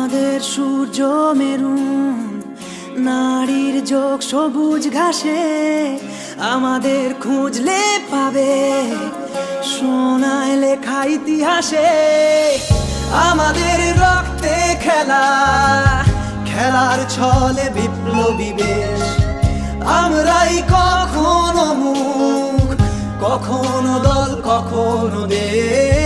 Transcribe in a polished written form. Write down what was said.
আমাদের সূর্য মেরুন, নারীর যোগ সবুজ ঘাসে, আমাদের খুঁজলে পাবে সোনায় লেখা ইতিহাসে। আমাদের রক্তে খেলা, খেলার ছলে বিপ্লবী বেশ, আমরাই কখনো মুখ, কখনো দল, কখনো দেশ।